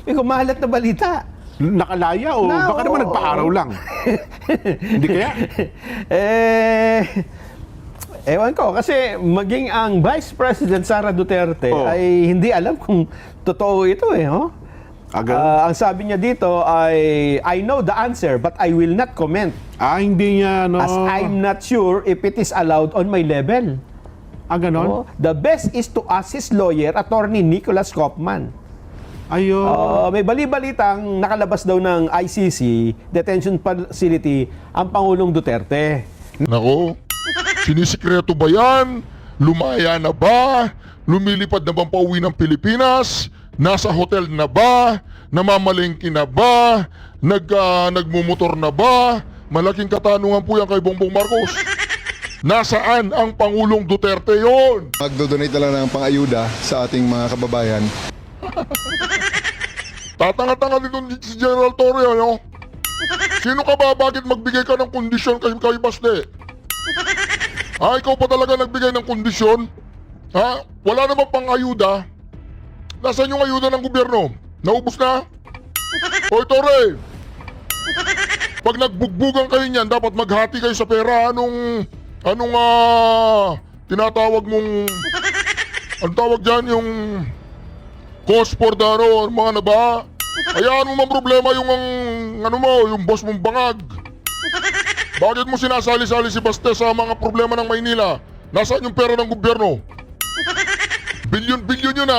May kumalat na balita. Nakalaya o baka naman nagpa-araw lang? Hindi kaya? Ewan ko, kasi maging ang Vice President Sara Duterte ay hindi alam kung totoo ito oh. Ang sabi niya dito ay, I know the answer but I will not comment. Hindi niya, no? As I'm not sure if it is allowed on my level. Ganon? The best is to ask his lawyer, Attorney Nicholas Kaufman. Ayun. May bali-balitang nakalabas daw ng ICC detention facility ang Pangulong Duterte. Nako, sinisikreto ba yan? Lumaya na ba? Lumilipad na bang pauwi ng Pilipinas? Nasa hotel na ba? Namamalengke na ba? Nagmumotor na ba? Malaking katanungan po yan kay Bongbong Marcos. Nasaan ang Pangulong Duterte yon? Magdodonate na lang ng pang-ayuda sa ating mga kababayan. Tatanga-tanga dito si General Torre, ano? Sino ka ba? Bakit magbigay ka ng kondisyon kay Baste? Ikaw pa talaga nagbigay ng kondisyon? Wala namang pang-ayuda? Nasaan yung ayuda ng gobyerno? Naubos na? Hoy, Torre! Pag nagbugbugan kayo niyan, dapat maghati kayo sa pera. Anong tinatawag mong... Anong tawag dyan? Yung... cost for the mga na ba? Hayaan mo man problema yung yung boss mong bangag. Bakit mo sinasali-sali si Baste sa mga problema ng Maynila? Nasaan yung pera ng gobyerno? Bilyon-bilyon yun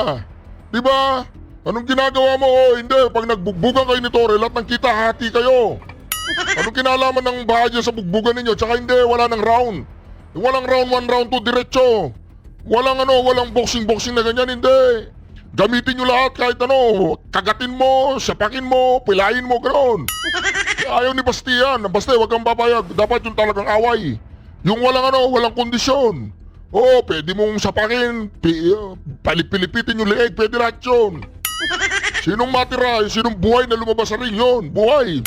Diba? Anong ginagawa mo? Hindi, pag nagbugbugan kayo ni Torre, lahat ng kita hati kayo. Anong kinalaman ng bahagya sa bugbugan ninyo? Tsaka hindi, wala ng round. Walang round 1, round 2, diretso. Walang boxing na ganyan, hindi. Gamitin nyo lahat kahit kagatin mo, sapakin mo, pilayin mo, gano'n. Ayaw ni Bastian. Basta wag kang papayag. Dapat yung talagang away. Yung walang kondisyon. Pwede mong sapakin, palipilipitin yung leeg, pwede lahat yun. Sinong matira, sinong buhay na lumabas sa ring yun, buhay.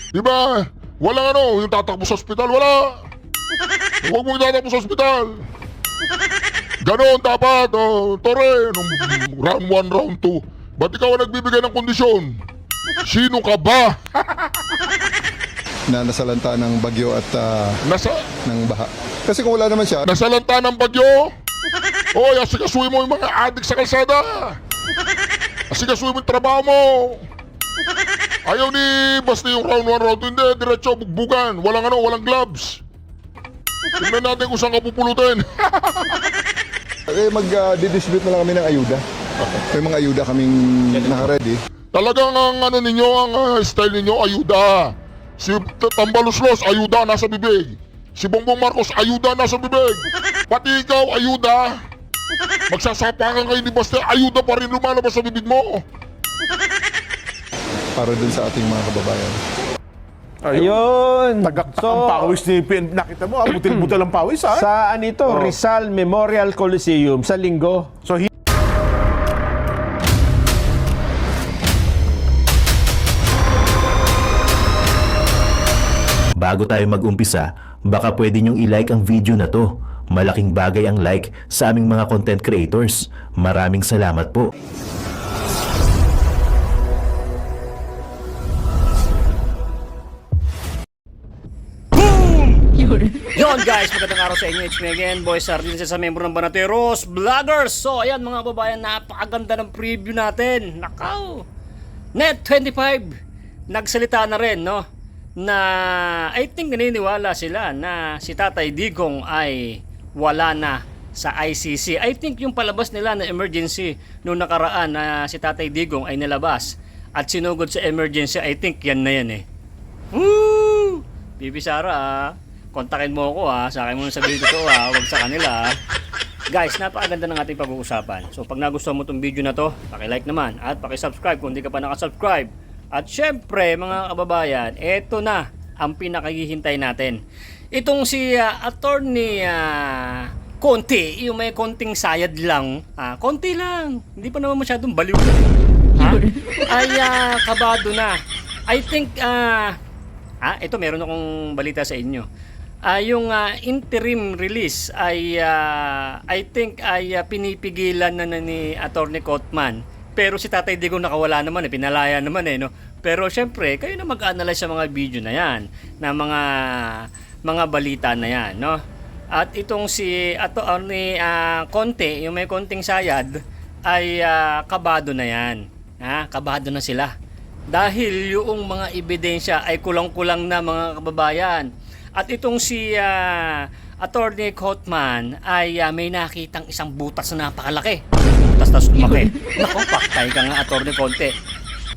Diba? Walang yung tatakbo sa ospital, wala. Huwag mong tatakbo sa ospital. Ganon dapat, Torre, nung round 1, round 2. Ba't ikaw ang nagbibigay ng kondisyon? Sino ka ba? Na nasalanta ng bagyo at ng baha. Kasi kung wala naman siya, Nasalanta ng bagyo? Asikasuhin mo yung mga adik sa kalsada. Asikasuhin mo yung trabaho mo. Ayaw ni Basta yung round 1, round 2. Hindi, diretso, bugbugan. Walang gloves. Tignan natin kung saan ka pupulutin. mag-distribute na lang kami ng ayuda. May mga ayuda kaming naka-ready. Talagang ang ninyo, ang style ninyo, ayuda. Si Tambaluslos, ayuda, nasa bibig. Si Bongbong Marcos, ayuda, nasa bibig. Pati ikaw, ayuda. Magsasapakan kayo ni Basta, ayuda pa rin lumalabas sa bibig mo. Para dun sa ating mga kababayan. Ayun. Tagaktak ang pawis ni PNP. Nakita mo, butil-butil ang pawis, Saan ito? Rizal Memorial Coliseum sa Linggo. So, Bago tayo mag-umpisa, baka pwede nyong i-like ang video na to. Malaking bagay ang like sa aming mga content creators. Maraming salamat po. Yon guys, magandang araw sa inyo. It's me again, Boy Sardines sa membro ng Banateros Vloggers. So ayan mga babayan, napakaganda ng preview natin. Nakaw! Net 25 nagsalita na rin, no? Na I think naniniwala sila na si Tatay Digong ay wala na sa ICC. I think yung palabas nila na emergency nung nakaraan na si Tatay Digong ay nilabas at sinugod sa emergency, I think yan na yan Woo! Bibi Sara kontakin mo ako sa akin mo sabihin totoo wag sa kanila Guys, napakaganda ng ating pag-uusapan. So pag nagustuhan mo itong video na to, paki-like naman at paki-subscribe kung hindi ka pa nakasubscribe. At syempre mga kababayan, eto na ang pinakahihintay natin. Itong si Attorney Conti, yung may konting sayad lang, konti lang, hindi pa naman masyadong baliw ay kabado na. I think ito meron akong balita sa inyo. Yung interim release ay I think ay pinipigilan na ni Attorney Kaufman Pero si Tatay Digong nakawala naman pinalaya naman no. Pero syempre, kayo na mag-analyze sa mga video na yan, na mga balita na yan, no? At itong si Conte, yung may konting sayad, ay kabado na yan. Kabado na sila. Dahil yung mga ebidensya ay kulang-kulang na mga kababayan. At itong si Attorney Cotman ay may nakitang isang butas na napakalaki. Butas na lumaki. Naku, paktay ka nga, Attorney Conte.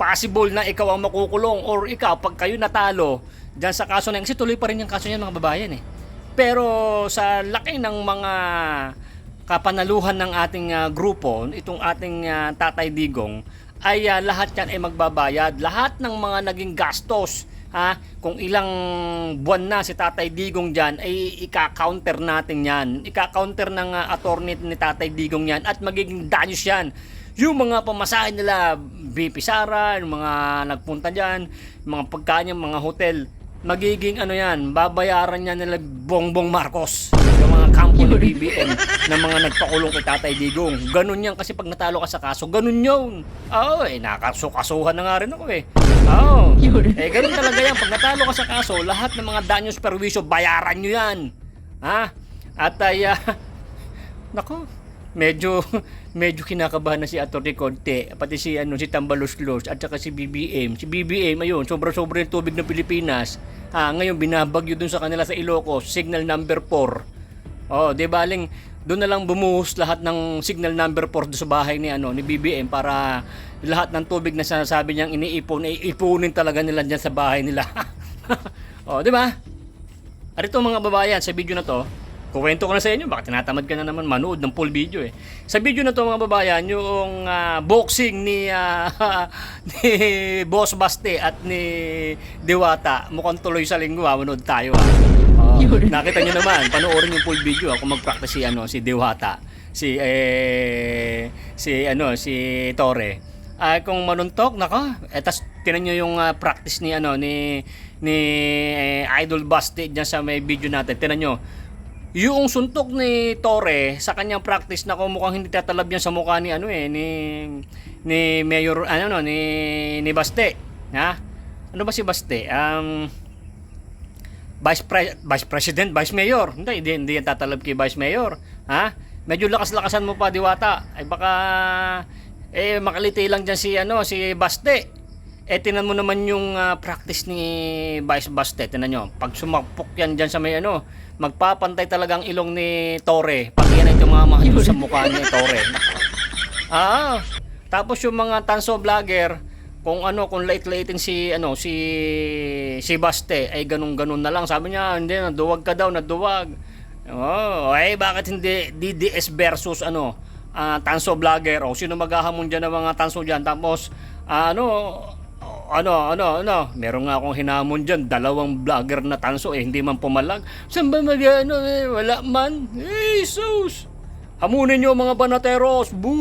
Possible na ikaw ang makukulong or ikaw, pag kayo natalo dyan sa kaso na yan, kasi tuloy pa rin yung kaso niyan mga babayan Pero sa laki ng mga kapanaluhan ng ating grupo, itong ating Tatay Digong, ay lahat yan ay magbabayad. Lahat ng mga naging gastos, kung ilang buwan na si Tatay Digong dyan, ay ika-counter natin yan. Ika-counter ng attorney ni Tatay Digong yan at magiging danyos yan. Yung mga pamasahe nila, BP Sara, yung mga nagpunta dyan, mga pagkain, mga hotel, magiging yan, babayaran niya nila Bongbong Marcos, yung mga kampo ni BBM na mga nagpakulong kay Tatay Digong. Ganun yan kasi pag natalo ka sa kaso, ganun yun. Nakasukasuhan na nga rin ako ganun talaga yan. Pag natalo ka sa kaso, lahat ng mga danyos perwisyo, bayaran nyo yan. At nako, medyo kinakabahan na si Atty. Conte, pati si Tambaloslos at saka si BBM. Si BBM ayun, sobra-sobra yung tubig ng Pilipinas. Ngayon binabagyo dun sa kanila sa Ilocos, signal number 4. Di baling doon na lang bumuhos lahat ng signal number 4 doon sa bahay ni BBM para lahat ng tubig na sinasabi niyang iniipon ay ipunin talaga nila diyan sa bahay nila. Di ba? Arito mga babayan, sa video na to, kuwento ko na sa inyo, baka tinatamad ka na naman manood ng full video Sa video na to mga babayan, yung boxing ni Boss Baste at ni Diwata, mukhang tuloy sa linggo manood tayo nakita nyo naman, panoorin yung full video kung mag-practice si Diwata, si Torre. Kung manuntok, tas tinan nyo yung practice ni Idol Baste dyan sa may video natin. Tinan nyo, yung suntok ni Torre sa kanyang practice na mukhang hindi tatalab yan sa mukha ni ni Mayor ni Baste. Ano ba si Baste? Vice President, Vice Mayor. Hindi yan tatalab kay Vice Mayor. Medyo lakas-lakasan mo pa, Diwata. Ay baka makaliti lang diyan si Baste. Tinan mo naman yung practice ni Vice Baste. Tinan nyo, pag sumakpok yan dyan sa may magpapantay talagang ilong ni Torre. Pag yan itong mga mahalo sa mukha ni Torre. Tapos yung mga tanso vlogger, kung late-lating si Baste, ay ganun-ganun na lang. Sabi niya, hindi, naduwag ka daw, naduwag. Bakit hindi DDS versus tanso vlogger? Sino maghahamon dyan ng mga tanso dyan? Tapos, meron nga akong hinamon dyan, 2 vlogger na tanso hindi man pumalag. Saan ba wala man. Jesus! Hamunin nyo mga banateros. Boom!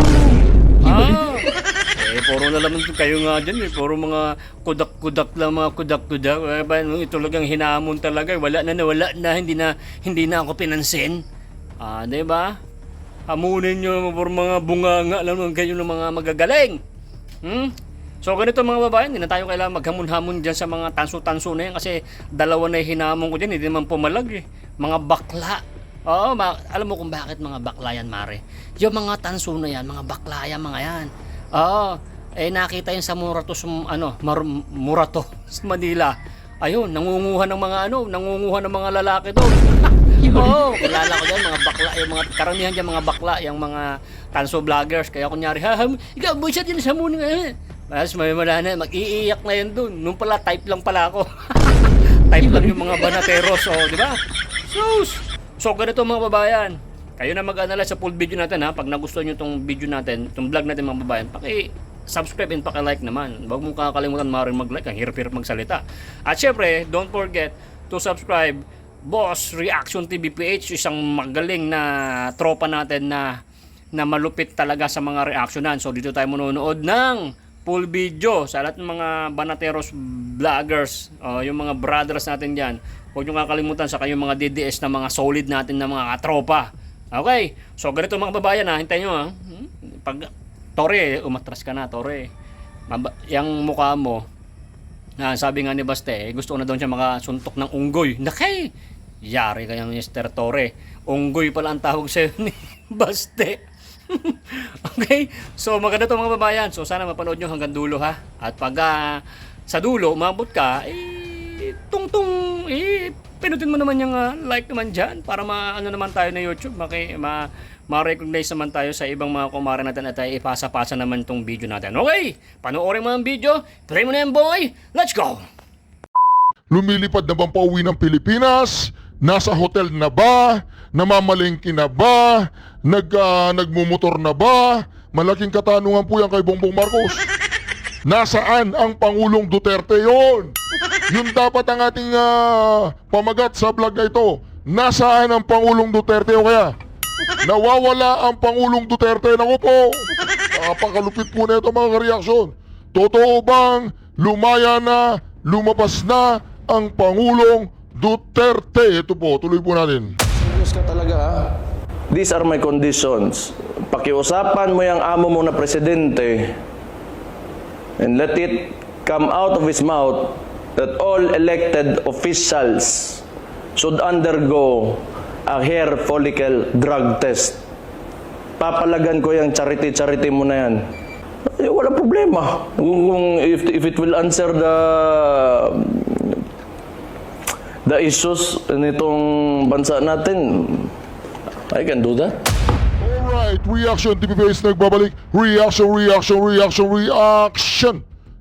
Puro na naman kayo nga dyan puro mga kudak-kudak lang, mga kudak-kudak. Ito talagang hinamon talaga. Wala na, hindi na ako pinansin. Diba? Hamunin nyo puro mga bunganga lang kayo ng mga magagaling. So ganito mga babae, hindi na tayo kailangan maghamon-hamon dyan sa mga tanso-tanso na yan kasi 2 na hinamon ko dyan, hindi naman pumalag Mga bakla. Alam mo kung bakit mga bakla yan, Mare? Yung mga tanso na yan, mga bakla yan, mga yan. Nakita yun sa Murato, Murato sa Manila. Ayun, nangunguha ng mga lalaki doon. Kilala ko dyan, mga bakla, yung mga karamihan dyan, mga bakla, yung mga tanso vloggers. Kaya kunyari, ikaw, buisit yun sa muna Mas may mag-iiyak na yun dun. Nung pala, type lang pala ako. Type lang yung mga banateros. Di ba? So, ganito mga babayan. Kayo na mag-analyze sa full video natin Pag nagustuhan nyo itong video natin, itong vlog natin mga babayan, paki-subscribe and paki-like naman. Huwag mong kakalimutan maaaring mag-like. Ang hirap-hirap magsalita. At syempre, don't forget to subscribe Boss Reaction TV PH, isang magaling na tropa natin na malupit talaga sa mga reactionan. So, dito tayo manonood ng full video sa lahat ng mga banateros vloggers, yung mga brothers natin dyan. Huwag nyo kakalimutan sa kayong mga DDS na mga solid natin na mga katropa. Okay, so ganito mga babayan hintayin nyo Pag Tore, umatras ka na, Tore. Yang mukha mo, sabi nga ni Baste, gusto ko na daw siya makasuntok ng unggoy. Nakay! Yari kaya Mr. Tore. Unggoy pala ang tawag sa'yo ni Baste. Okay? So maganda to mga babayan. So sana mapanood nyo hanggang dulo ha. At pag sa dulo, umabot ka, tungtong, pinutin mo naman yung like naman dyan para ano naman tayo na YouTube. Ma-recognize naman tayo sa ibang mga kumare natin at ipasa-pasa naman tong video natin. Okay? Panoorin mo ang video. Try mo na yan, boy. Let's go! Lumilipad na bang pauwi ng Pilipinas? Nasa hotel na ba? Namamalengke na ba? Nagmumotor na ba? Malaking katanungan po yan kay Bongbong Marcos. Nasaan ang Pangulong Duterte yon? Yun dapat ang ating pamagat sa vlog na ito. Nasaan ang Pangulong Duterte o kaya? Nawawala ang Pangulong Duterte. Naku po, napakalupit po na ito mga reaksyon. Totoo bang lumaya na, lumabas na ang Pangulong Duterte? Ito po, tuloy po natin. Serious ka talaga ha? These are my conditions. Pakiusapan mo yung amo mo na presidente and let it come out of his mouth that all elected officials should undergo a hair follicle drug test. Papalagan ko yung charity mo na yan. Walang problema. If it will answer the issues nitong bansa natin, I can do that. Alright, Reaction TV Base nagbabalik. Reaction!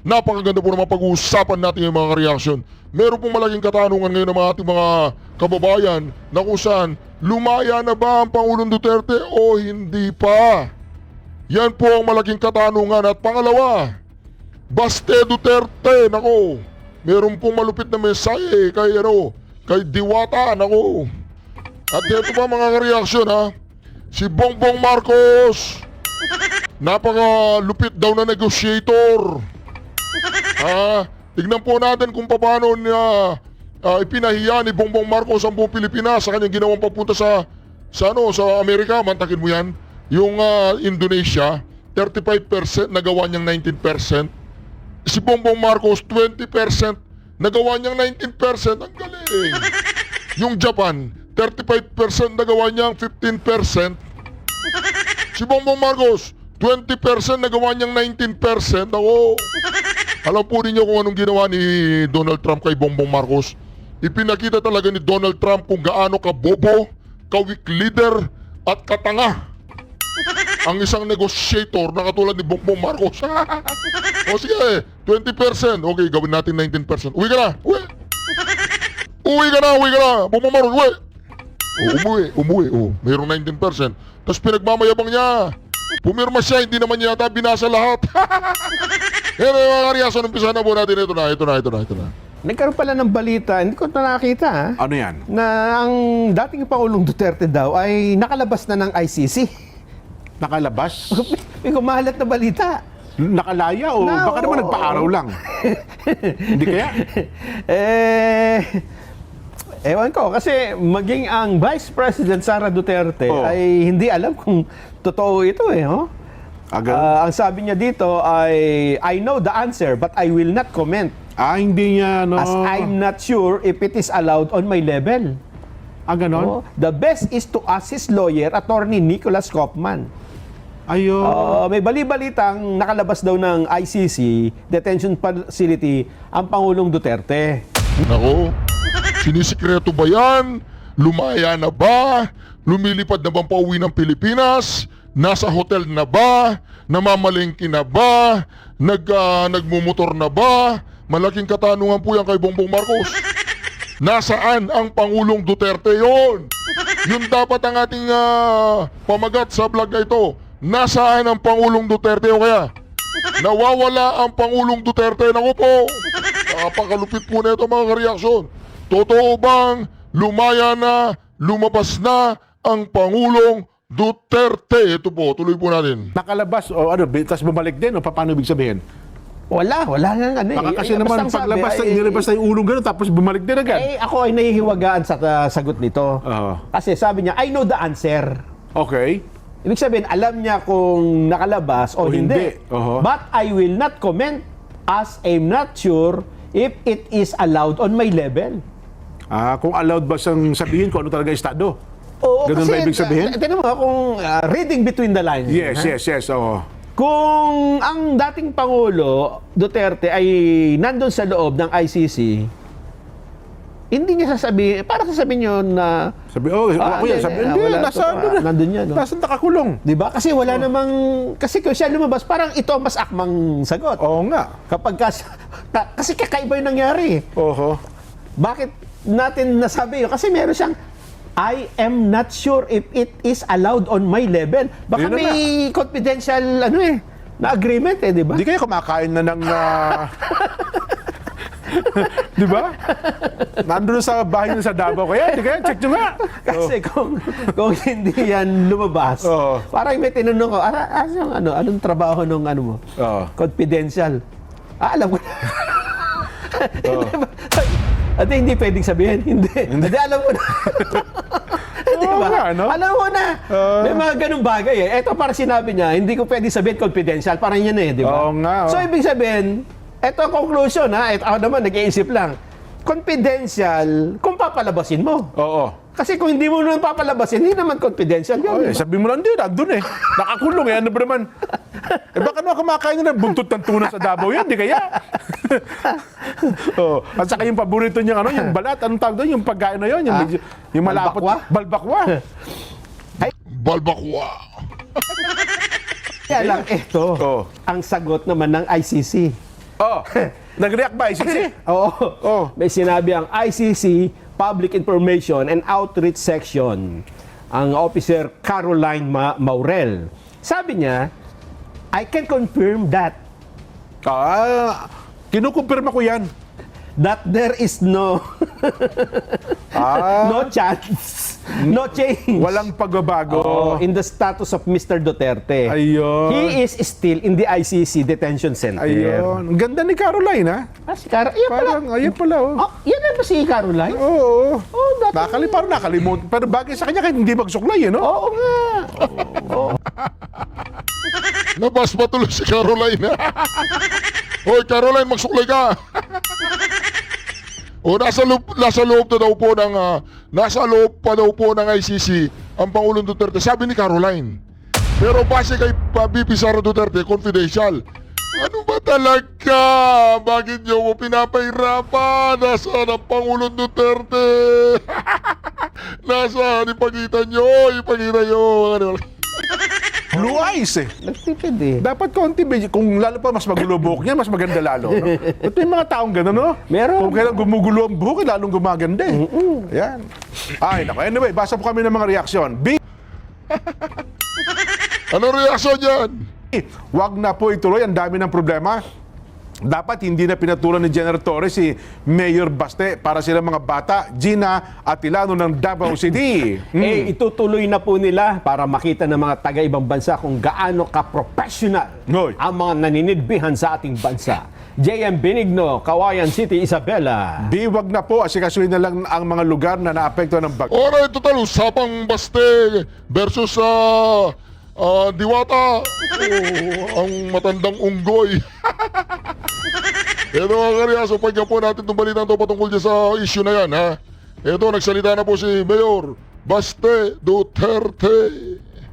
Napakaganda po naman pag-uusapan natin yung mga reaction. Meron pong malaking katanungan ngayon ng mga ating mga kababayan na kung saan lumaya na ba ang Pangulong Duterte o hindi pa? Yan po ang malaking katanungan. At pangalawa, Baste Duterte, nako, meron pong malupit na mensahe kay Diwata, nako. At ito pa mga reaksyon ha, si Bongbong Marcos, napakalupit daw na negotiator. Tignan po natin kung paano niya ipinahiya ni Bongbong Marcos ang buong Pilipinas sa kanyang ginawang papunta sa Amerika. Mantakin mo yan. Yung Indonesia, 35% nagawa niyang 19%. Si Bongbong Marcos, 20%. Nagawa niyang 19%. Ang galing. Yung Japan, 35% nagawa niyang 15%. Si Bongbong Marcos, 20% nagawa niyang 19%. Ako, alam po ninyo kung anong ginawa ni Donald Trump kay Bongbong Marcos. Ipinakita talaga ni Donald Trump kung gaano ka-bobo, ka-weak leader, at katanga ang isang negotiator na katulad ni Bongbong Marcos. O sige, 20%. Okay, gawin natin 19%. Uwi ka na. Uwi ka na. Bongbong Marcos, umuwi. Mayroong 19%. Tapos pinagmamayabang niya. Pumirma siya, hindi naman yata binasa lahat. Yan yung mga reaction. Umpisa na po natin. Ito na. Nagkaroon pala ng balita, hindi ko na nakita Ano yan? na ang dating Pangulong Duterte daw ay nakalabas na ng ICC. Nakalabas? May kumalat na balita. Nakalaya o baka naman nagpa-araw lang? Hindi kaya? Ewan ko, kasi maging ang Vice President Sara Duterte ay hindi alam kung totoo ito Ang sabi niya dito ay, I know the answer but I will not comment. Hindi niya, no? As I'm not sure if it is allowed on my level. Ganon? The best is to ask his lawyer, Attorney Nicholas Kaufman. Ayun. May bali-balitang nakalabas daw ng ICC detention facility ang Pangulong Duterte. Nako, sinisikreto ba yan? Lumaya na ba? Lumilipad na bang pauwi ng Pilipinas? Nasa hotel na ba? Namamalengke na ba? Nagmumotor na ba? Malaking katanungan po yan kay Bongbong Marcos. Nasaan ang Pangulong Duterte yon? Yun dapat ang ating pamagat sa vlog na ito. Nasaan ang Pangulong Duterte o kaya? Nawawala ang Pangulong Duterte. Naku po, napakalupit po na ito mga reaksyon. Totoo bang lumaya na, lumabas na ang Pangulong Duterte? Ito po, tuloy po natin. Nakalabas o tapos bumalik din o paano ibig sabihin? Wala nga Baka kasi naman paglabas inilabas na yung ulong gano'n tapos bumalik din agad. Ako ay nahihiwagaan sa sagot nito. Kasi sabi niya, I know the answer. Okay. Ibig sabihin, alam niya kung nakalabas o O hindi. hindi. Oho. But I will not comment as I'm not sure if it is allowed on my level. Kung allowed ba siyang sabihin kung ano talaga yung estado? Oo, Ganun ba ibig sabihin? Tignan mo kung reading between the lines. Yes, ha? yes, oo. Kung ang dating Pangulo, Duterte, ay nandun sa loob ng ICC, hindi niya sasabihin, para sasabihin yun na, Sabi, ako yan. Sabi, hindi, wala, nasa ano na. nandun yan. No? Nasa nakakulong. Di ba? Kasi wala namang, kasi kung siya lumabas, parang ito ang mas akmang sagot. Oo nga. Kasi kakaiba yung nangyari. Oho. Bakit natin nasabi yun? Kasi meron siyang, I am not sure if it is allowed on my level. Baka Yun na may confidential, na agreement di ba? Hindi kayo kumakain na ng... Di ba? Nandun sa bahay nyo sa Davao kaya. Di kaya, check nyo nga. Kasi kung hindi yan lumabas, Oo. parang may tinanong ko, anong trabaho nung mo? Oo. Confidential. Alam ko na. At hindi pwedeng sabihin. Hindi, alam ko na. Di Oo ba? nga, no? Alam ko na. May mga ganung bagay eh. Ito para sinabi niya, hindi ko pwedeng sabihin confidential. Parang yan di ba? Oo nga, oo. So, ibig sabihin, ito ang conclusion Ito, ako naman, nag-iisip lang. Confidential, kung papalabasin mo. Oo. Kasi kung hindi mo naman papalabasin, hindi naman confidential yun. Oy, sabi mo lang, hindi, nandun eh. Nakakulong eh. Ano ba naman? Baka naman kumakain na ng buntot ng tuna sa Davao yan, di kaya? Oh. At saka yung paborito niya, yung balat, anong tawag doon? Yung pagkain na yun, yung malapot. Balbakwa? Balbakwa. Kaya lang, ito, Oo. ang sagot naman ng ICC. Oh, nag-react ba, ICC? Oo. Oh. May sinabi ang ICC Public Information and Outreach Section, ang Officer Caroline Maurel. Sabi niya, I can confirm that Kinukumpirma ko yan. there is no no chance, no change. Walang pagbabago. In the status of Mr. Duterte. Ayun. He is still in the ICC detention center. Ayun. Ang ganda ni Caroline, ha? Si Yan pala. Ayun pala, oh. Yan na ba si Caroline? Oo. Dati. Parang nakalimut. Pero bagay sa kanya kahit hindi magsuklay, no? Oo nga. Labas ba tuloy si Caroline? Hoy, Caroline, magsuklay ka. Nasa loob pa daw po ng ICC ang Pangulong Duterte. Sabi ni Caroline. Pero base kay BP Sara Duterte, confidential. Ano ba talaga? Bakit niyo mo pinapahirapan? Nasaan ang Pangulong Duterte? Nasaan? Ipakita nyo. Blue eyes, eh. Nagtipid eh. Dapat konti, kung lalo pa mas magulo buhok niya, mas maganda lalo. No? Ito yung mga taong gano'n, no? Meron. Kung kailan gumugulo ang buhok, lalong gumaganda eh. Ayan. Ay, naku. Anyway, basa po kami ng mga reaksyon. Ano reaksyon yan? Wag na po ituloy, ang dami ng problema. Dapat hindi na pinatulan ni General Torres si Mayor Baste para sila mga bata, Gina at Ilano ng Davao City. Itutuloy na po nila para makita ng mga taga-ibang bansa kung gaano ka-professional Hoy. ang mga naninidbihan sa ating bansa. JM Benigno, Kawayan City, Isabela. Wag na po, asikasuhin na lang ang mga lugar na naapektuhan ng bagyo. Alright, total, usapang Baste versus Diwata. Ang matandang unggoy. Ito mga karyaso, pagyan po natin itong balitang ito patungkol dyan sa issue na yan, ha? Ito, nagsalita na po si Mayor Baste Duterte.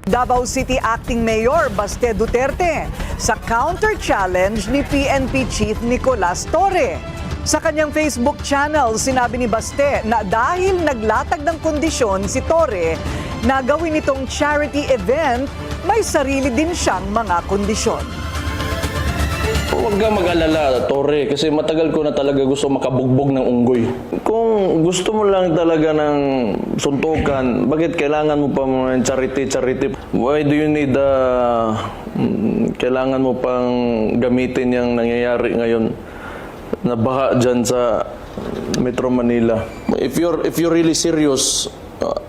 Davao City Acting Mayor Baste Duterte sa counter-challenge ni PNP Chief Nicolas Torre. Sa kanyang Facebook channel, sinabi ni Baste na dahil naglatag ng kondisyon si Torre na gawin itong charity event, may sarili din siyang mga kondisyon. Huwag kang mag-alala, Torre, kasi matagal ko na talaga gusto makabugbog ng unggoy. Kung gusto mo lang talaga ng suntukan, bakit kailangan mo pa mga charity? Why do you need kailangan mo pang gamitin yung nangyayari ngayon na baha dyan sa Metro Manila? If you're really serious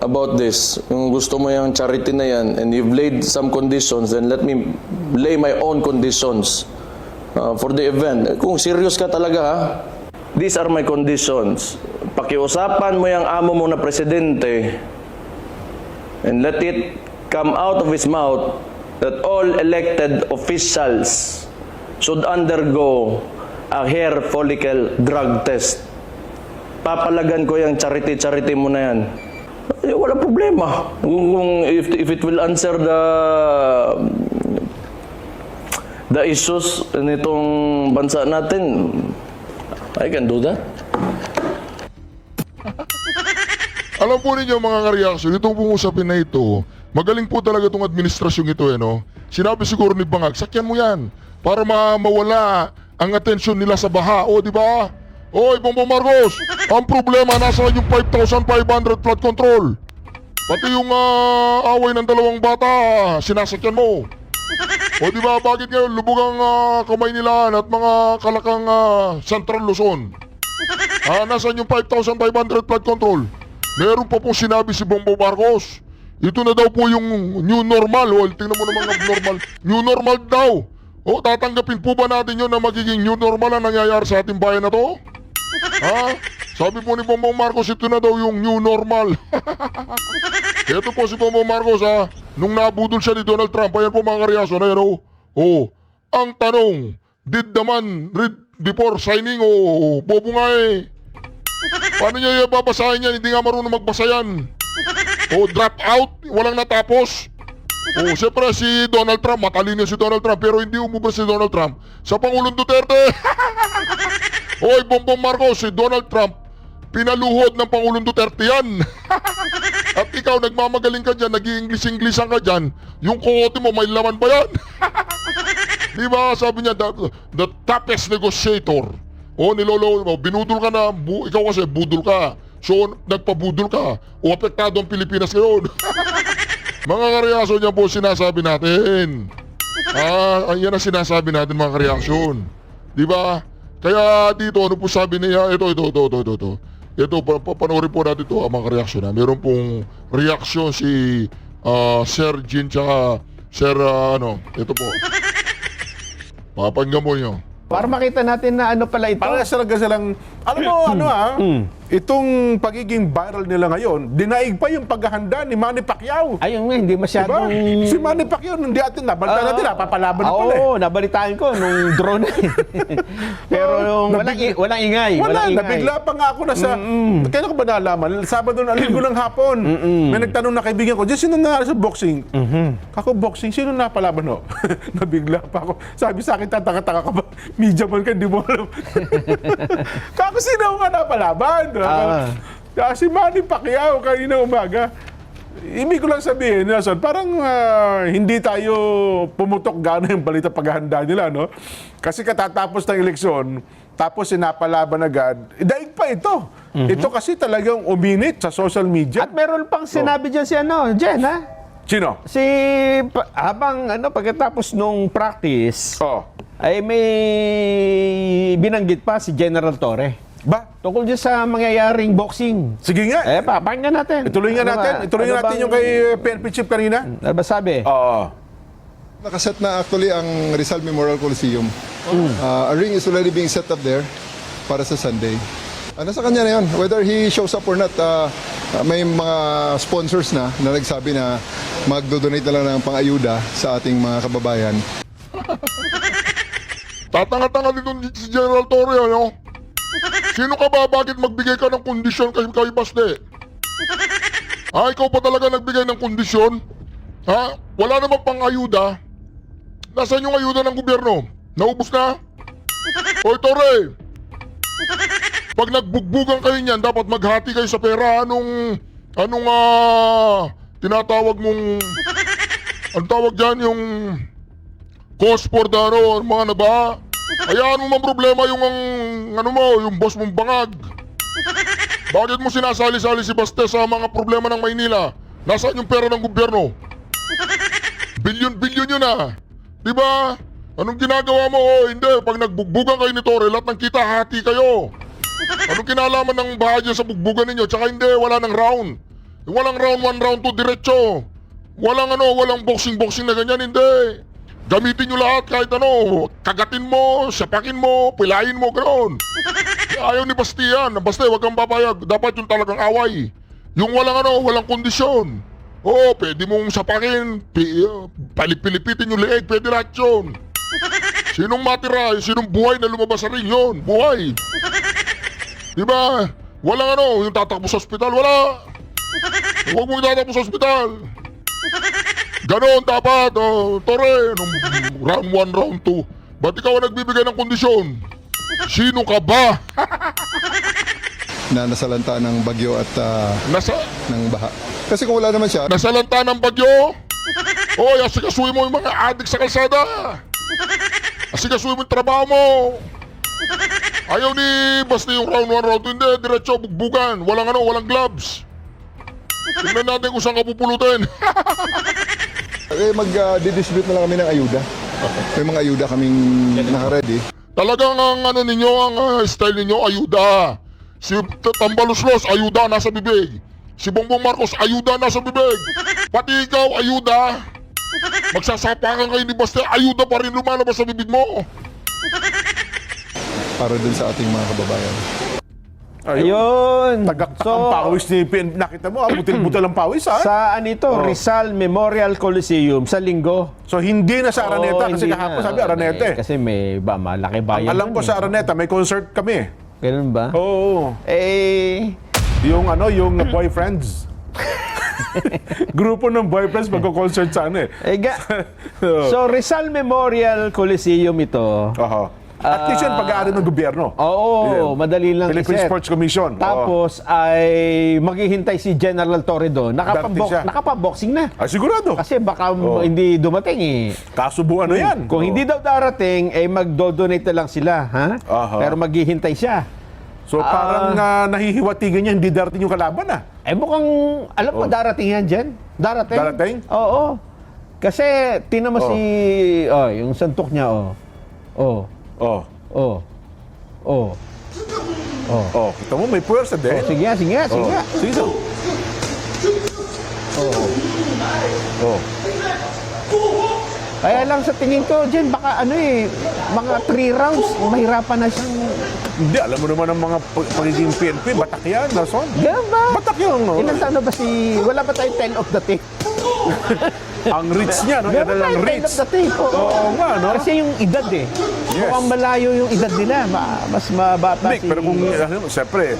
about this, kung gusto mo yung charity na yan and you've laid some conditions, then let me lay my own conditions for the event. Kung serious ka talaga, ha? These are my conditions. Pakiusapan mo yung amo mo na presidente and let it come out of his mouth that all elected officials should undergo a hair follicle drug test. Papalagan ko yung charity mo na yan. Eh, wala problema. If it will answer the issues nitong bansa natin, I can do that. Alam po ninyo mga ka-reaction, itong pungusapin na ito, magaling po talaga itong administrasyong ito no? Sinabi siguro ni Bangag, sakyan mo yan para mawala ang atensyon nila sa baha. O, di ba? Oy, Bongbong Marcos, ang problema nasa yung 5,500 flood control. Pati yung away ng dalawang bata, sinasakyan mo. O di ba, bakit ngayon lubog ang kamay nila at mga kalakang Central Luzon? Nasaan yung 5,500 flood control? Meron pa pong sinabi si Bongbong Marcos. Ito na daw po yung new normal. O, tingnan mo naman ang normal. New normal daw. O, tatanggapin po ba natin yun na magiging new normal ang nangyayari sa ating bayan na to? Sabi po ni Bongbong Marcos, ito na daw yung new normal. Ito po si Bongbong Marcos nung nabudol siya ni Donald Trump, ayan po mga karyaso na yan ang tanong, did the man read before signing o bobo nga eh? Paano niya babasahin yan? Hindi nga marunong magbasa yan. Drop out, walang natapos. Siyempre si Donald Trump, matalino si Donald Trump, pero hindi umubra si Donald Trump sa Pangulong Duterte. Hoy, Bongbong Marcos, si Donald Trump, pinaluhod ng Pangulong Duterte yan. At ikaw, nagmamagaling ka dyan, nag-i-English-Englishan ka dyan, yung kokote mo, may laman ba yan? Di ba, sabi niya, the toughest negotiator. Nilolo mo, binudol ka na, ikaw kasi budol ka. So, nagpabudol ka. Apektado ang Pilipinas ngayon. Mga kareaksyon yan po sinasabi natin. Yan ang sinasabi natin mga kareaksyon. Di ba? Kaya dito, ano po sabi niya? Ito. Ito, panoorin po natin ito, mga kareaksyon. Meron pong reaksyon si Sir Jean tsaka Sir, ito po. Papanggan mo nyo. Para makita natin na ano pala ito. Para silang, alam mo, itong pagiging viral nila ngayon, dinaig pa yung paghahanda ni Manny Pacquiao. Ayun nga, hindi masyadong... Diba? Si Manny Pacquiao, hindi atin nabalita natin, napapalaban na pala eh. Oo, nabalitaan ko nung drone. Pero yung walang ingay. Wala, nabigla pa nga ako na sa... Kailan ko ba nalaman? Sabado na linggo ng hapon. May nagtanong na kaibigan ko, sino nangyari sa boxing? Kako, boxing, sino napalaban no? Nabigla pa ako. Sabi sa akin, tataka-taka ka ba? Media man ka, di mo alam. Kako, sino nga napalaban? Si Manny Pacquiao kanina umaga. Ibig ko lang sabihin, Nelson, parang hindi tayo pumutok gano'n yung balita paghahanda nila, no? Kasi katatapos ng eleksyon, tapos sinapalaban agad, daig pa ito. Ito kasi talagang uminit sa social media. At meron pang sinabi dyan si Jen, ha? Sino? Si, pagkatapos nung practice, ay may binanggit pa si General Torre. Ba? Tungkol dyan sa mangyayaring boxing. Sige nga. Pakinggan natin. Ituloy nga natin. Ituloy natin yung kay PNP Chief kanina. Ano ba sabi? Nakaset na actually ang Rizal Memorial Coliseum. A ring is already being set up there para sa Sunday. Nasa kanya na yun. Whether he shows up or not, may mga sponsors na nagsabi na magdo-donate na lang ng pang-ayuda sa ating mga kababayan. Tatanga-tanga dito si General Torre, ano? Sino ka ba? Bakit magbigay ka ng kondisyon kay Baste? Ikaw pa talaga nagbigay ng kondisyon? Wala namang pang-ayuda? Nasaan yung ayuda ng gobyerno? Naubos na? Hoy, Torre! Pag nagbugbugan kayo niyan, dapat maghati kayo sa pera. Anong tinatawag mong... Ang tawag dyan yung... cost for the mga naba? Hayaan mo man problema yung yung boss mong Bangag. Bakit mo sinasali-sali si Baste sa mga problema ng Maynila? Nasaan yung pera ng gobyerno? Bilyon-bilyon yun Diba? Anong ginagawa mo? Hindi. Pag nagbugbugan kayo ni Torre, lahat ng kita, hati kayo. Anong kinalaman ng bahagya sa bugbugan ninyo? Tsaka hindi, wala ng round. Walang round 1, round 2, diretso. Walang boxing-boxing na ganyan, hindi. Gamitin nyo lahat kahit kagatin mo, sapakin mo, pilayin mo, gano'n. Ayaw ni Basti yan. Basta, wag kang papayag. Dapat yung talagang away. Yung walang kondisyon. Oo, pwede mong sapakin, palipilipitin yung leeg, pwede lahat yun. Sinong matira, sinong buhay na lumabas sa ring yun, buhay. Diba? Walang yung tatakbo sa ospital, wala. Huwag mong tatakbo sa ospital. Ganon dapat, Tore, nung round 1, round 2. Ba't ikaw ang nagbibigay ng kondisyon? Sino ka ba? Na nasalanta ng bagyo at ng baha. Kasi kung wala naman siya, Nasalanta ng bagyo? Oy, asikasuhin mo yung mga adik sa kalsada. Asikasuhin mo yung trabaho mo. Ayaw ni basta yung round 1, round 2. Hindi, diretso, bugbugan. Walang gloves. Tingnan natin kung saan ka pupulutin. mag-distribute na lang kami ng ayuda. May mga ayuda kaming naka-ready. Talagang ang ninyo, ang style ninyo, ayuda. Si Tambaluslos, ayuda, nasa bibig. Si Bongbong Marcos, ayuda, nasa bibig. Pati ikaw, ayuda. Magsasapakan kayo ni Baste, ayuda pa rin lumalabas sa bibig mo. Para dun sa ating mga kababayan. Ayun. Tagaktak ang pawis ni PNP. Nakita mo, butil-butil ang pawis, ha? Saan ito? Rizal Memorial Coliseum sa Linggo. So, hindi na sa Araneta. Kasi Hindi kahapon na. sabi Araneta eh. Kasi may malaki bayan. Alam ko dun sa Araneta, may concert kami. Ganun ba? Oo. Yung Yung boyfriends. Grupo ng boyfriends magko-concert sa So, Rizal Memorial Coliseum ito. At least yun, pag-aari ng gobyerno. Oo, madali lang Philippine iset. Sports Commission. Tapos ay maghihintay si General Torre doon. Dati siya. Nakapaboxing na. Sigurado. Kasi baka hindi dumating eh. Kasubuan na yan. Kung hindi daw darating, ay magdo-donate na lang sila. Ha? Pero maghihintay siya. So parang nahihiwatigan niya, hindi darating yung kalaban Mukhang, alam mo, darating yan dyan. Darating. Darating? Oo. Kasi, tinan mo yung santok niya, kita mo, may puwersa din. Sige nga. Sige. Kaya lang sa tingin ko dyan, baka mga 3 rounds, mahirapan na siyang... Hindi, alam mo naman ang mga pagiging PNP, batak yan, Nason. Ganun ba? Batak yun, no? Ilan taon na ba wala ba tayong tail of the tape? Ang reach niya, no? Meron Yan ang tayong tail reach. of the tape. Oo nga, no? Kasi yung edad Yes. mukhang malayo yung edad nila. Mas mabata Nick, pero kung, siyempre,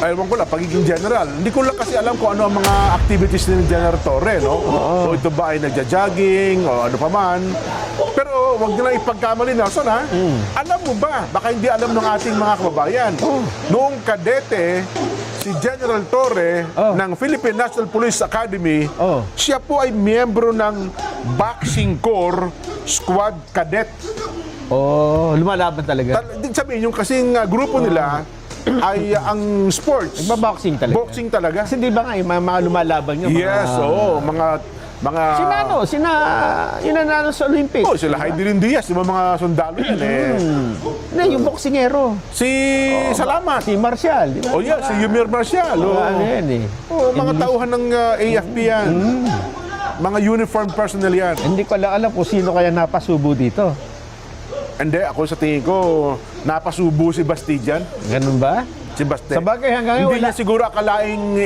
ayaw ko lang, pagiging general, hindi ko lang kasi alam kung ano ang mga activities ni General Torre, no? O ito ba ay nagja-jogging, o ano pa man. Pero wag nila ipagkamali, Nelson, ha? Alam mo ba, baka hindi alam ng ating mga kababayan, noong kadete, si General Torre ng Philippine National Police Academy, siya po ay miyembro ng Boxing Corps Squad Cadet. Lumalaban talaga. Sabihin, yung kasing grupo nila, ay ang sports. Nagba-boxing talaga. Boxing talaga. Kasi di ba nga, yung mga lumalaban nyo. Yes, mga... Yung nanalo sa Olympics. Sila Heidelin Diaz, yung mga sundalo yan Yung boksingero. Si Salamat. Si Marcial, di ba? Si Yumir Marcial. Ano yan Mga tauhan ng AFP yan. Mga uniformed personnel yan. Hindi ko alam kung sino kaya napasubo dito. Hindi, ako sa tingin ko, napasubo si Bastian. Ganun ba? Si Baste. Sa bagay hanggang Hindi ngayon, niya siguro akalaing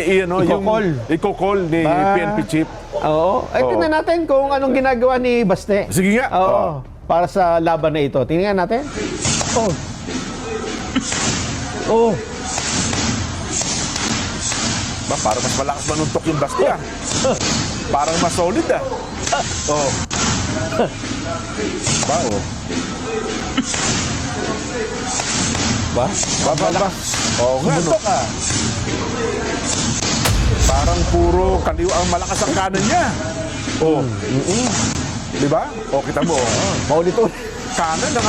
i-call ni PNP chief. Oo. Tingnan natin kung anong ginagawa ni Baste. Sige nga. Oo. Para sa laban na ito. Tingnan natin. Parang mas malakas manuntok yung Baste Parang mas solid Ba? Nga, parang puro kaliwa ang malakas ang kanan niya. Di ba? Kita mo. Paulit-ulit. Kanan ng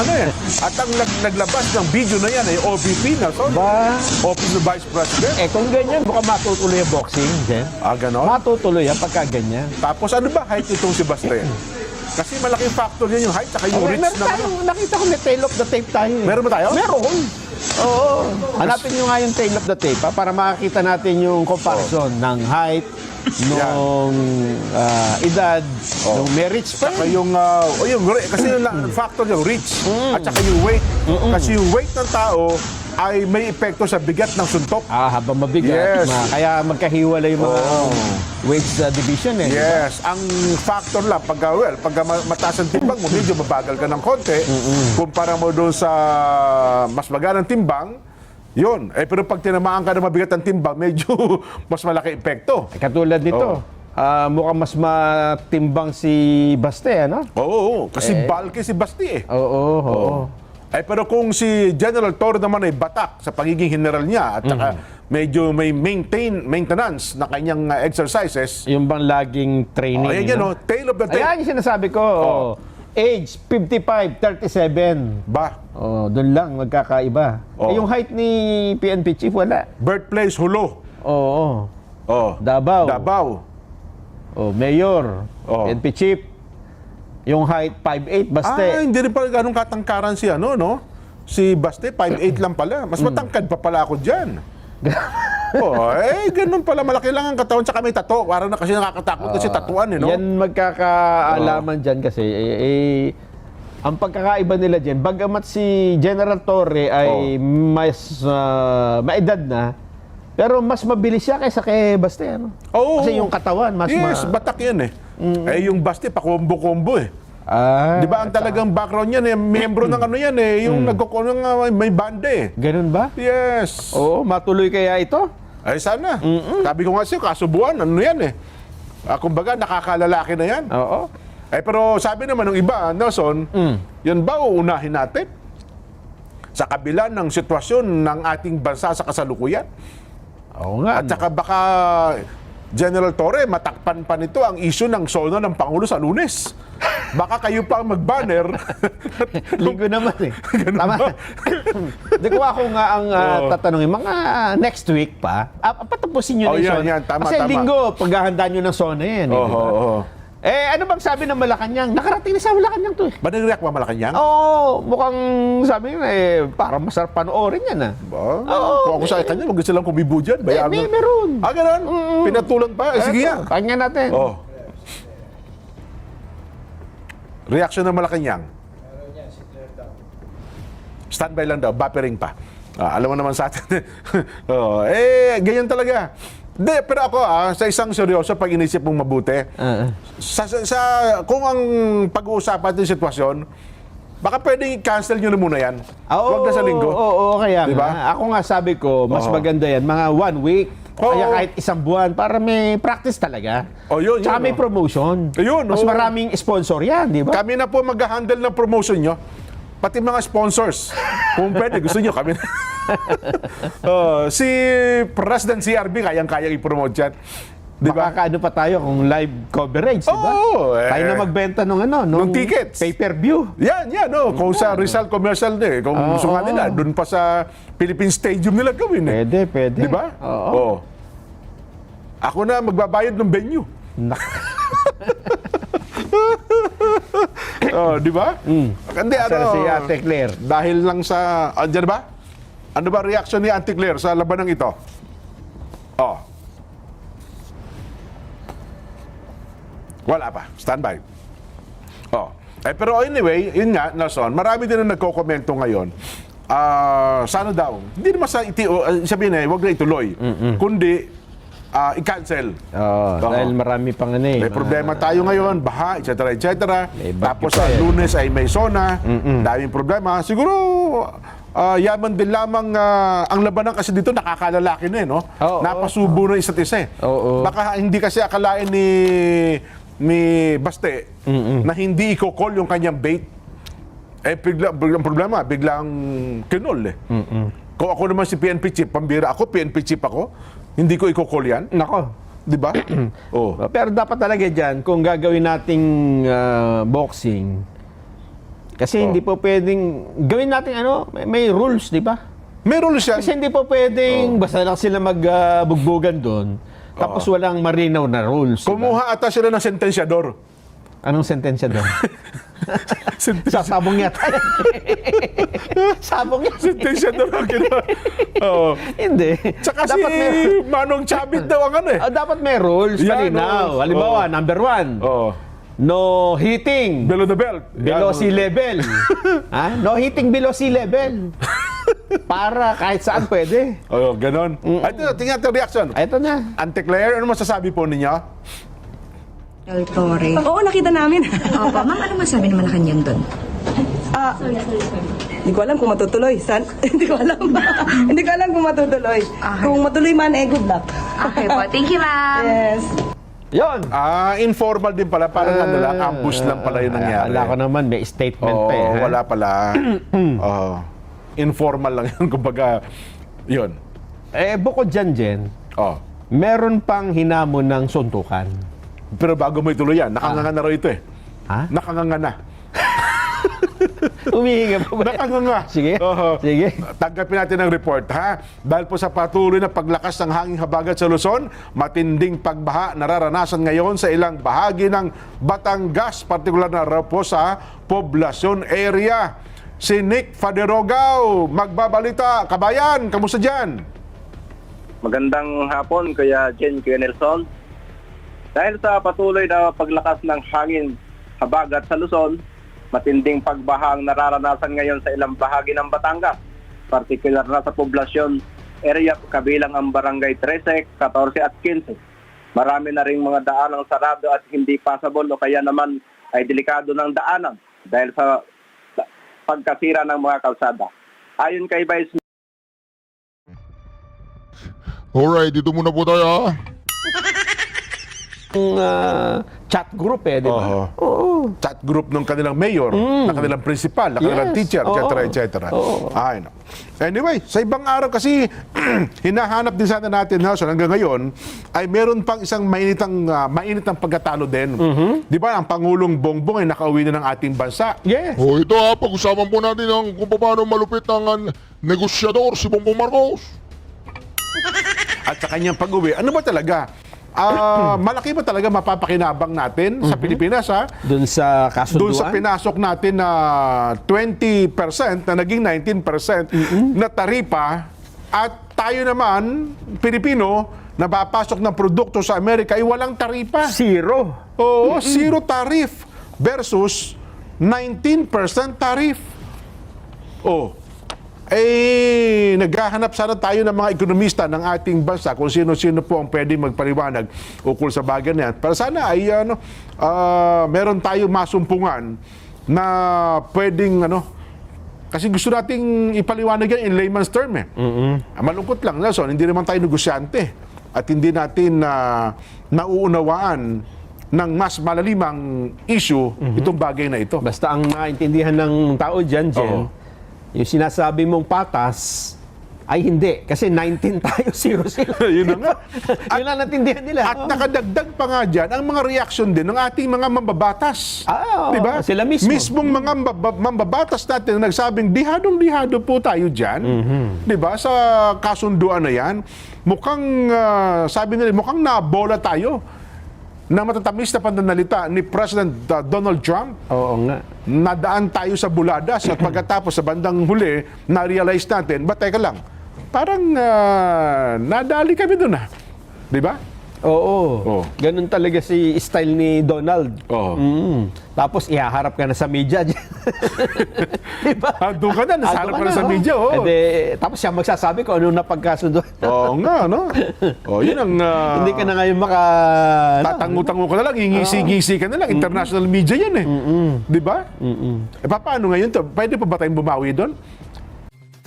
At ang naglabas ng video na yan ay OVP na. Office of Vice President. Kung ganyan, mukhang matutuloy ang boxing, Jen. Ganon? Matutuloy yan pagka ganyan. Tapos ano ba height itong si Baste? Kasi malaking factor yan yung height saka yung reach Meron tayong, nakita ko may tail of the tape tayo. Meron ba tayo? Meron. Oo. Hanapin nyo nga yung tail of the tape para makakita natin yung comparison ng height, nung edad, nung marriage pa. Saka kasi yung factor yung reach at saka yung weight. Kasi yung weight ng tao ay may epekto sa bigat ng suntok. Habang mabigat. Yes. Kaya magkahiwalay yung mga weight division eh. Yes, ang factor lang pagka mataas ang timbang mo, medyo mabagal ka ng konti. Kumpara mo doon sa mas magaan timbang, yun. Pero pag tinamaan ka ng mabigat ang timbang, medyo mas malaki epekto. Katulad nito, mukhang mas matimbang si Baste, ano? Oo, kasi bulky si Basti eh. Oo. Pero kung si General Torre naman ay batak sa pagiging general niya at saka medyo may maintenance na kanyang exercises. Yung bang laging training. Ayan yan, no? tail of the tape. Ayan yung sinasabi ko. Age, 55, 37. Ba? Doon lang magkakaiba. Yung height ni PNP chief, wala. Birthplace, Hulo. Oo. Davao. Mayor, PNP chief. Yung height, 5'8", Baste. Hindi rin pala ganun katangkaran si no? Si Baste, 5'8 lang pala. Mas matangkad pa pala ako dyan. Ganun pala. Malaki lang ang katawan. Tsaka may tato. Parang na kasi nakakatakot kasi tatuan, no? Yan magkakaalaman dyan kasi. Ang pagkakaiba nila dyan, bagamat si General Torre ay mas maedad na, pero mas mabilis siya kaysa kay Baste, ano? Kasi yung katawan, mas batak yan eh. Yung Baste, pa-combo-combo eh. Di ba ang talagang background yan eh, miyembro ng ano yan eh, yung may banda eh. Ganun ba? Yes. Matuloy kaya ito? Ay sana. Sabi ko nga siya, kasubuan, ano yan eh. Kumbaga, nakakalalaki na yan. Oo. Pero sabi naman ng iba, Nelson, yan ba uunahin natin? Sa kabila ng sitwasyon ng ating bansa sa kasalukuyan? Oo nga. At saka baka General Torre, matakpan pa nito ang issue ng sono ng Pangulo sa Lunes. Baka kayo pa ang mag-banner. Linggo naman eh. Tama. Di ko ako nga ang tatanungin, mga next week pa, patapusin nyo na yung zona. Tama, kasi tama. linggo, paghahanda nyo ng zona yan. Ano bang sabi ng Malacanang? Nakarating na sa Malacanang to eh. Ba nag-react ba Malacanang? Mukhang sabi nyo parang masarap panoorin yan Kung ako sa kanya, huwag silang kumibo dyan. Meron. Ganun? Pinatulan pa? Sige nga. Pakinggan natin. Reaction ng Malacanang. Standby lang daw, buffering pa. Alam mo naman sa atin. Ganyan talaga. Hindi, pero ako sa isang seryoso, pag inisip mong mabuti, kung ang pag-uusapan ng sitwasyon, baka pwedeng i-cancel nyo na muna yan. Huwag na sa linggo. Kaya diba? nga. Ako nga sabi ko, mas maganda yan, mga 1 week. Kaya kahit isang buwan, para may practice talaga. Tsaka may promotion. Mas maraming sponsor yan, di ba? Kami na po mag-handle ng promotion nyo. Pati mga sponsors. Kung pwede, gusto nyo kami na. Si President CRB, kayang-kayang i-promote yan. Diba? Makakaano pa tayo kung live coverage, di ba? Tayo na magbenta nung tickets. Pay-per-view. Yan. Kung sa Rizal Commercial kung gusto nga nila, doon pa sa Philippine Stadium nila gawin Pwede. Di ba? Oo. Ako na magbabayad ng venue. Di ba? Hindi, Si Ate Claire. dahil lang sa, andyan ba? Ano ba reaction ni Ate Claire sa labanang ito? Wala pa. Standby. Pero anyway, yun nga, Nelson, marami din na nagko-komento ngayon. Sana daw, hindi naman sabihin huwag na ituloy. Kundi, i-cancel. Dahil marami pang may problema tayo ngayon, baha, etc. Tapos sa Lunes ay may SONA, daming problema. Siguro, yaman din lamang ang labanan kasi dito nakakalalaki na no? Napasubo na isa't isa Baka hindi kasi akalain ni Baste na hindi i-call yung kanyang bait. Biglang problema, biglang kinol Kung ako naman si PNP chief, pambira ako, PNP chief ako, hindi ko i-call yan. Nako. Di ba? Pero dapat talaga dyan, kung gagawin nating boxing, kasi hindi po pwedeng, gawin natin may rules, di ba? May rules yan. Kasi hindi po pwedeng, basta lang sila magbugbugan doon, tapos walang marinaw na rules. Kumuha ata sila ng sentensyador. Anong sentensya doon? Sabong yata. Sabong yata. Sentensyador ang ginawa. Hindi. Tsaka dapat si Manong Chabit daw ang dapat may rules. Malinaw. Halimbawa, number 1. No hitting below the belt. below sea level. No hitting below sea level. Para kahit saan pwede. Oh, ganon. Ito, tingnan ito reaction. Ito na. Auntie Claire, ano masasabi po ninyo? Del Torre. Oo, nakita namin. Opo, ma'am, ano masabi ng Malacanang doon? Hindi ko alam kung matutuloy. Hindi ko alam. Hindi ko alam kung matutuloy. Kung matuloy man, good luck. Okay po, thank you, ma'am. Yes. Yon. Informal din pala. Parang ano lang, ambush lang pala yung nangyari. Ala ko naman, may statement Oo, pa eh. ha? wala pala. Informal lang yun. Kumbaga, yun. Bukod dyan, Jen, Oh. meron pang hinamon ng suntukan. Pero bago mo ituloy yan, nakanganga na raw ito eh. Ha? Nakanganga na. Umihinga pa ba? Nakanganga. Sige. Oo. Sige. Tanggapin natin ang report, ha? Dahil po sa patuloy na paglakas ng hanging habagat sa Luzon, matinding pagbaha nararanasan ngayon sa ilang bahagi ng Batangas, partikular na raw po sa poblasyon area. Si Nick Faderogao, magbabalita. Kabayan, kamusta dyan? Magandang hapon, Kuya Jen, Kuya Nelson. Dahil sa patuloy na paglakas ng hangin habagat sa Luzon, matinding pagbaha ang nararanasan ngayon sa ilang bahagi ng Batangas, partikular na sa poblasyon area kabilang ang barangay 13, 14 at 15. Marami na rin mga daanang sarado at hindi passable o kaya naman ay delikado ng daanan dahil sa pagkasira ng mga kalsada. Ayon kay Vice Alright, dito muna po tayo ha. Yung chat group di ba? Oo. Chat group ng kanilang mayor, ng kanilang principal, ng kanilang Yes. teacher, etc. Oo. etc. Oo. Ay, no. Anyway, sa ibang araw kasi hinahanap din sana natin, Nelson, hanggang ngayon ay meron pang isang mainitang pagkatalo din. Di ba, ang Pangulong Bongbong ay nakauwi na ng ating bansa. Yes. O ito ha, pag-usapan po natin ang kung paano malupit ang negosyador si Bongbong Marcos. At sa kanyang pag-uwi, ano ba talaga? Malaki ba talaga mapapakinabang natin sa Pilipinas, ha? Doon sa kasunduan? Doon sa pinasok natin na 20% na naging 19% na taripa, at tayo naman, Pilipino, na papasok ng produkto sa Amerika ay walang taripa. Zero. Oo, zero tariff versus 19% tariff. Oh. Naghahanap sana tayo ng mga ekonomista ng ating bansa kung sino-sino po ang pwede magpaliwanag ukol sa bagay na yan. Para sana ay meron tayo masumpungan na pwedeng kasi gusto nating ipaliwanag yan in layman's term eh. Malungkot lang, Nelson, hindi naman tayo negosyante at hindi natin nauunawaan ng mas malalimang issue itong bagay na ito. Basta ang naintindihan ng tao dyan, Jen, yung sinasabi mong patas ay hindi. Kasi 19 tayo, 0 sila. Yun na nga. Yun lang natindihan nila. At nakadagdag pa nga dyan ang mga reaction din ng ating mga mambabatas. Oo, diba? sila mismo. Mismong mga mambabatas natin na nagsabing dihadong-dihado po tayo dyan. Diba? Sa kasunduan na yan, mukhang, sabi nila, mukhang nabola tayo na matatamis na pananalita ni President Donald Trump. Oo nga. Nadaan tayo sa buladas at pagkatapos sa bandang huli, na-realize natin, ba teka lang, parang nadali kami doon Di ba? Oo. Ganun talaga si style ni Donald. Oo. Tapos ihaharap ka na sa media. Diba? Doon ka na, nasaharap ka na sa media. Tapos siya magsasabi kung ano na pagkasundo. Oo nga, no? Yun ang... Hindi ka na ngayon tatangu-tangu ka na lang, ngisi-ngisi ka na lang. International media yan eh. Di ba? Paano ngayon to? Pwede pa ba tayong bumawi doon?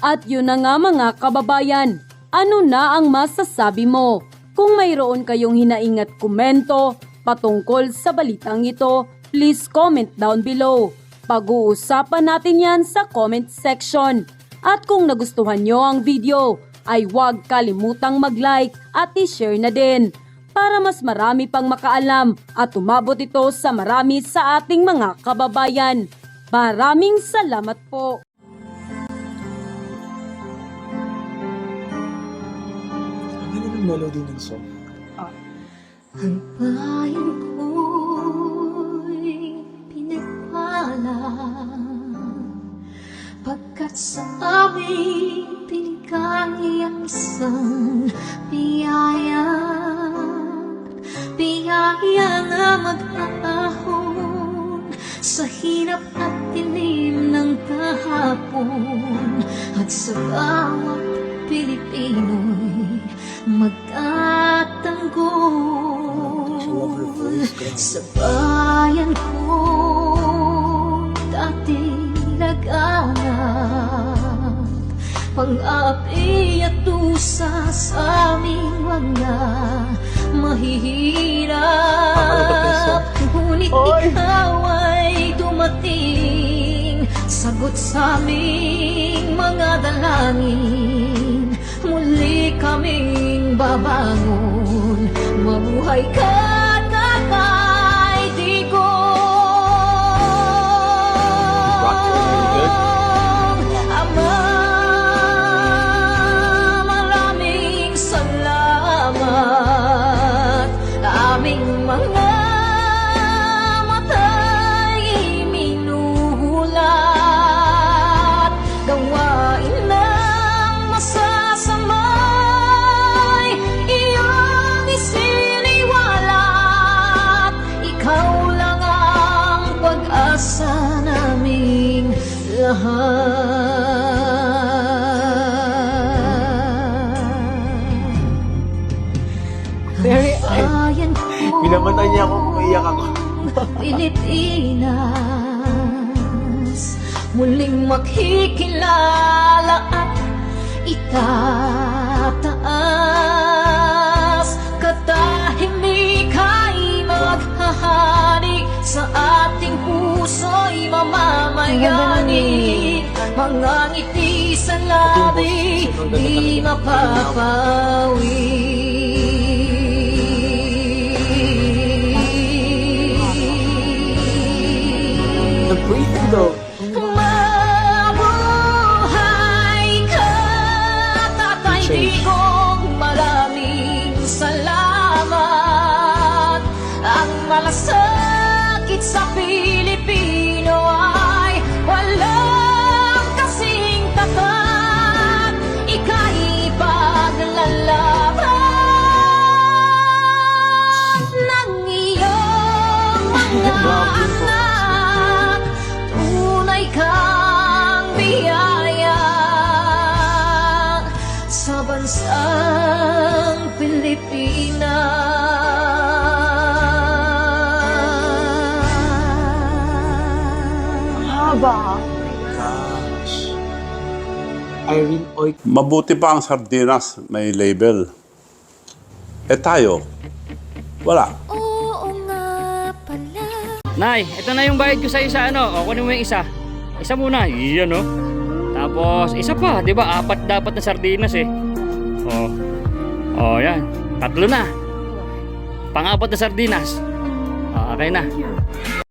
At yun na nga mga kababayan, ano na ang masasabi mo? Kung mayroon kayong hinaing at komento patungkol sa balitang ito, please comment down below. Pag-uusapan natin yan sa comment section. At kung nagustuhan nyo ang video, ay huwag kalimutang mag-like at i-share na din para mas marami pang makaalam at umabot ito sa marami sa ating mga kababayan. Maraming salamat po! Melody ng song. Ang bayan ko'y pinagpala pagkat sa aming pinigay ang isang biyaya na maghahon sa hirap at dilim ng kahapon, at sa bawat Pilipino'y magtatanggol. Sa bayan ko dati laganap, pang-api at dusa sa aming mga mahihirap. Ngunit ikaw ay dumating, sagot sa aming mga dalangin. Muli kaming babangon, mabuhay ka, Tatay Digong. Ama, maraming salamat. Aming mga mata'y minuhulat, gawain ng masasamay iyong isiniwalat. Ikaw lang ang pag-asa naming lahat. Pinamatay niya ako, umiiyak ako. Pilipinas, muling makikilala at itataas. Katahimik ay maghahari, sa ating puso'y mamamayani. Mga ngiti sa labi, di mapapawi. Breathing though. Mabuhay ka, Tatay Digong. Maraming salamat. Ang malasakit sa Pilipino ay walang kasing tapat. Ika'y paglalaban ng iyong mga anak. Tunay kang biyaya sa bansang Pilipinas. Haba. Gosh. Irene Oy. Mabuti pa ang sardinas, may label. Eh tayo, wala. Nay, ito na yung bayad ko sa isa, ano? O, kunin mo yung isa. Isa muna. Yan, no? Tapos, isa pa. Di ba? 4 dapat na sardinas, eh. O, yan. 3 na. Pang-4 na sardinas. O, okay na.